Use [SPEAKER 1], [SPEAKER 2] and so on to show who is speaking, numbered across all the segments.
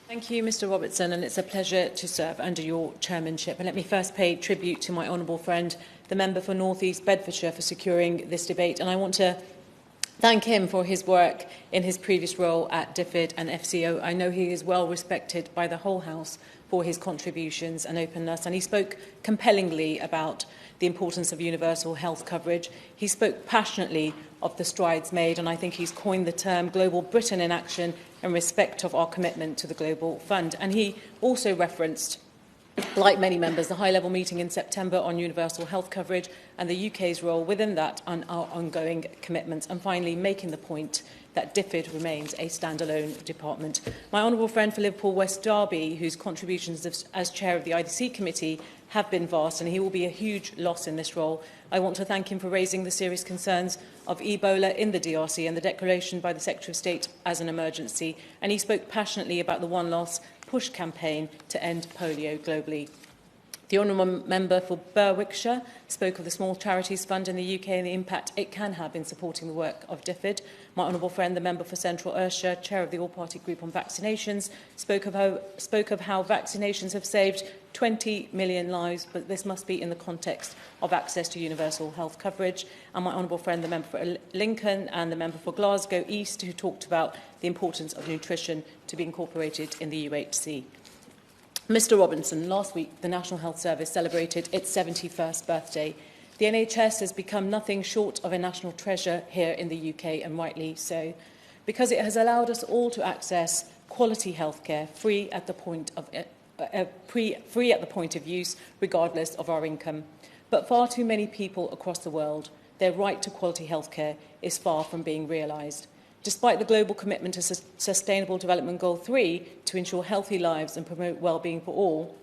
[SPEAKER 1] Thank you, Mr Robertson, and it's a pleasure to serve under your chairmanship. And let me first pay tribute to my honourable friend, the member for North East Bedfordshire, for securing this debate. And I want to thank him for his work in his previous role at DFID and FCO. I know he is well respected by the whole House for his contributions and openness, and he spoke compellingly about the importance of universal health coverage. He spoke passionately of the strides made, and I think he's coined the term Global Britain in Action in respect of our commitment to the Global Fund. And he also referenced, like many members, the high-level meeting in September on universal health coverage and the UK's role within that and our ongoing commitments, and finally making the point that DFID remains a standalone department. My honourable friend for Liverpool West Derby, whose contributions as chair of the IDC committee have been vast, and he will be a huge loss in this role. I want to thank him for raising the serious concerns of Ebola in the DRC and the declaration by the Secretary of State as an emergency, and he spoke passionately about the One Loss Push campaign to end polio globally. The honourable member for Berwickshire spoke of the Small Charities Fund in the UK and the impact it can have in supporting the work of DFID. My honourable friend, the member for Central Ayrshire, chair of the All-Party Group on Vaccinations, spoke of how vaccinations have saved 20 million lives, but this must be in the context of access to universal health coverage. And my honourable friend, the member for Lincoln and the member for Glasgow East, who talked about the importance of nutrition to be incorporated in the UHC. Mr Robinson, last week the National Health Service celebrated its 71st birthday. The NHS has become nothing short of a national treasure here in the UK, and rightly so, because it has allowed us all to access quality healthcare free at the point of use, regardless of our income. But far too many people across the world, their right to quality healthcare is far from being realised. Despite the global commitment to Sustainable Development Goal 3 to ensure healthy lives and promote well-being for all,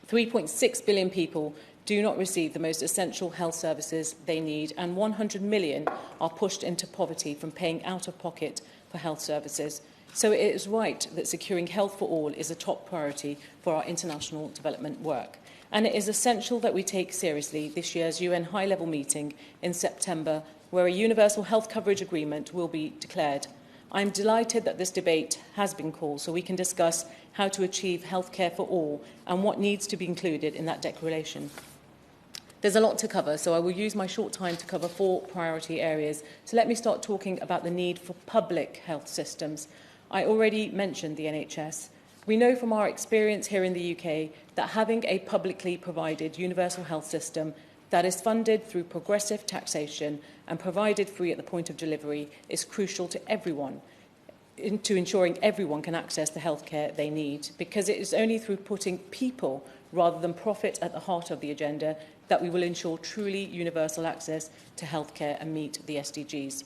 [SPEAKER 1] 3.6 billion people do not receive the most essential health services they need, and 100 million are pushed into poverty from paying out of pocket for health services. So it is right that securing health for all is a top priority for our international development work. And it is essential that we take seriously this year's UN high-level meeting in September, where a universal health coverage agreement will be declared. I am delighted that this debate has been called so we can discuss how to achieve healthcare for all and what needs to be included in that declaration. There's a lot to cover, so I will use my short time to cover 4 priority areas. So let me start talking about the need for public health systems. I already mentioned the NHS. We know from our experience here in the UK that having a publicly provided universal health system that is funded through progressive taxation and provided free at the point of delivery is crucial to everyone, to ensuring everyone can access the healthcare they need, because it is only through putting people rather than profit at the heart of the agenda that we will ensure truly universal access to healthcare and meet the SDGs.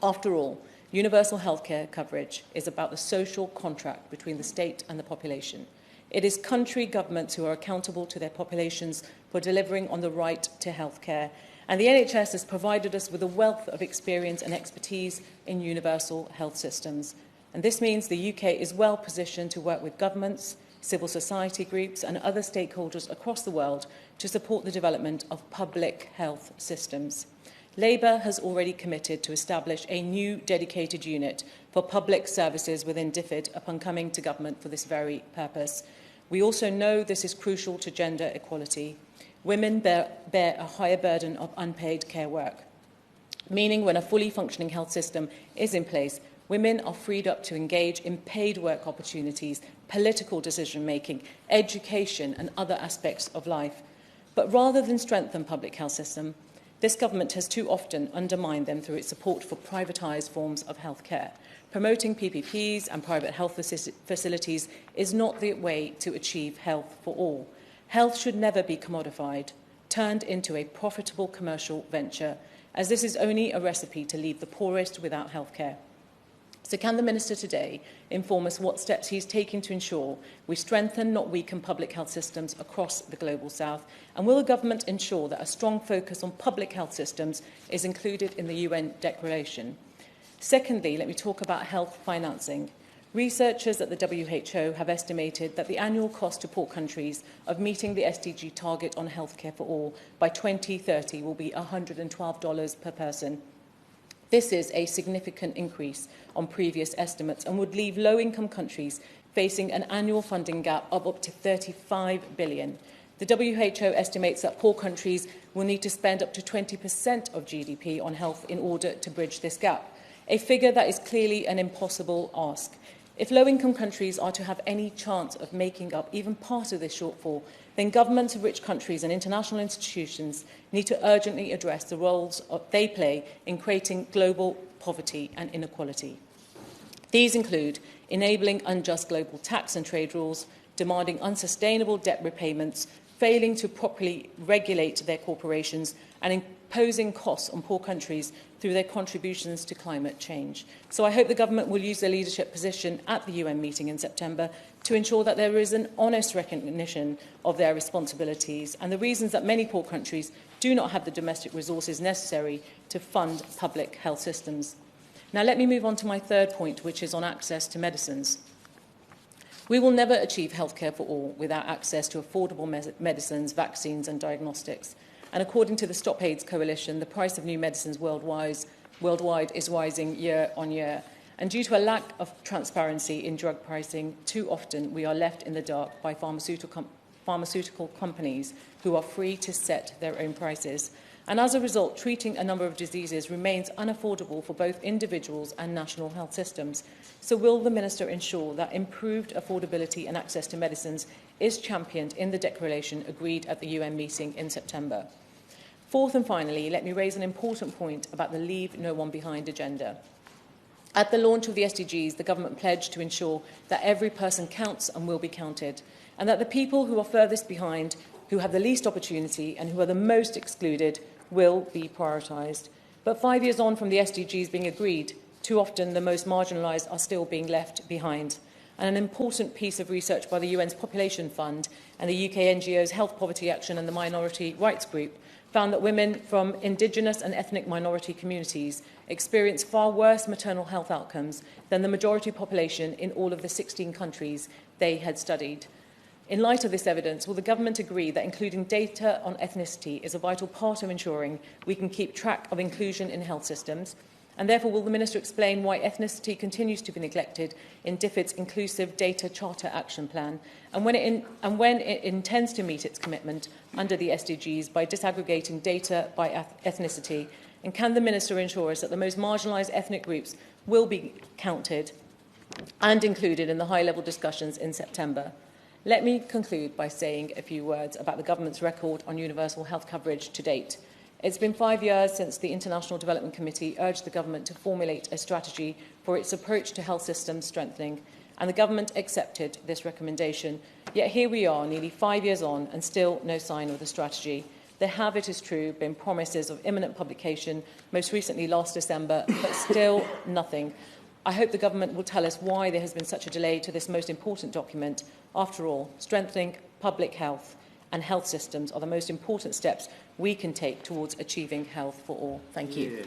[SPEAKER 1] After all, universal healthcare coverage is about the social contract between the state and the population. It is country governments who are accountable to their populations for delivering on the right to healthcare. And the NHS has provided us with a wealth of experience and expertise in universal health systems. And this means the UK is well positioned to work with governments, civil society groups and other stakeholders across the world to support the development of public health systems. Labour has already committed to establish a new dedicated unit for public services within DFID upon coming to government for this very purpose. We also know this is crucial to gender equality. Women bear a higher burden of unpaid care work, meaning when a fully functioning health system is in place, women are freed up to engage in paid work opportunities, political decision-making, education and other aspects of life. But rather than strengthen public health system, this government has too often undermined them through its support for privatised forms of healthcare. Promoting PPPs and private health facilities is not the way to achieve health for all. Health should never be commodified, turned into a profitable commercial venture, as this is only a recipe to leave the poorest without healthcare. So can the Minister today inform us what steps he is taking to ensure we strengthen, not weaken, public health systems across the Global South? And will the government ensure that a strong focus on public health systems is included in the UN Declaration? Secondly, let me talk about health financing. Researchers at the WHO have estimated that the annual cost to poor countries of meeting the SDG target on healthcare for all by 2030 will be $112 per person. This is a significant increase on previous estimates and would leave low-income countries facing an annual funding gap of up to £35 billion. The WHO estimates that poor countries will need to spend up to 20% of GDP on health in order to bridge this gap, a figure that is clearly an impossible ask. If low-income countries are to have any chance of making up even part of this shortfall, then governments of rich countries and international institutions need to urgently address the roles they play in creating global poverty and inequality. These include enabling unjust global tax and trade rules, demanding unsustainable debt repayments, failing to properly regulate their corporations, and imposing costs on poor countries through their contributions to climate change. So I hope the government will use their leadership position at the UN meeting in September to ensure that there is an honest recognition of their responsibilities and the reasons that many poor countries do not have the domestic resources necessary to fund public health systems. Now let me move on to my third point, which is on access to medicines. We will never achieve healthcare for all without access to affordable medicines, vaccines and diagnostics. And according to the Stop AIDS Coalition, the price of new medicines worldwide is rising year on year. And due to a lack of transparency in drug pricing, too often we are left in the dark by pharmaceutical companies who are free to set their own prices. And as a result, treating a number of diseases remains unaffordable for both individuals and national health systems. So will the Minister ensure that improved affordability and access to medicines is championed in the declaration agreed at the UN meeting in September? Fourth and finally, let me raise an important point about the Leave No One Behind agenda. At the launch of the SDGs, the government pledged to ensure that every person counts and will be counted, and that the people who are furthest behind, who have the least opportunity and who are the most excluded will be prioritised. But 5 years on from the SDGs being agreed, too often the most marginalised are still being left behind. And an important piece of research by the UN's Population Fund and the UK NGOs Health Poverty Action and the Minority Rights Group found that women from Indigenous and ethnic minority communities experience far worse maternal health outcomes than the majority population in all of the 16 countries they had studied. In light of this evidence, will the government agree that including data on ethnicity is a vital part of ensuring we can keep track of inclusion in health systems? And therefore, will the Minister explain why ethnicity continues to be neglected in DFID's Inclusive Data Charter Action Plan, and when it intends to meet its commitment under the SDGs by disaggregating data by ethnicity? And can the Minister ensure us that the most marginalised ethnic groups will be counted and included in the high-level discussions in September? Let me conclude by saying a few words about the government's record on universal health coverage to date. It's been 5 years since the International Development Committee urged the government to formulate a strategy for its approach to health systems strengthening, and the government accepted this recommendation. Yet here we are, nearly 5 years on, and still no sign of the strategy. There have, it is true, been promises of imminent publication, most recently last December, but still nothing. I hope the government will tell us why there has been such a delay to this most important document. After all, strengthening public health and health systems are the most important steps we can take towards achieving health for all. Thank you.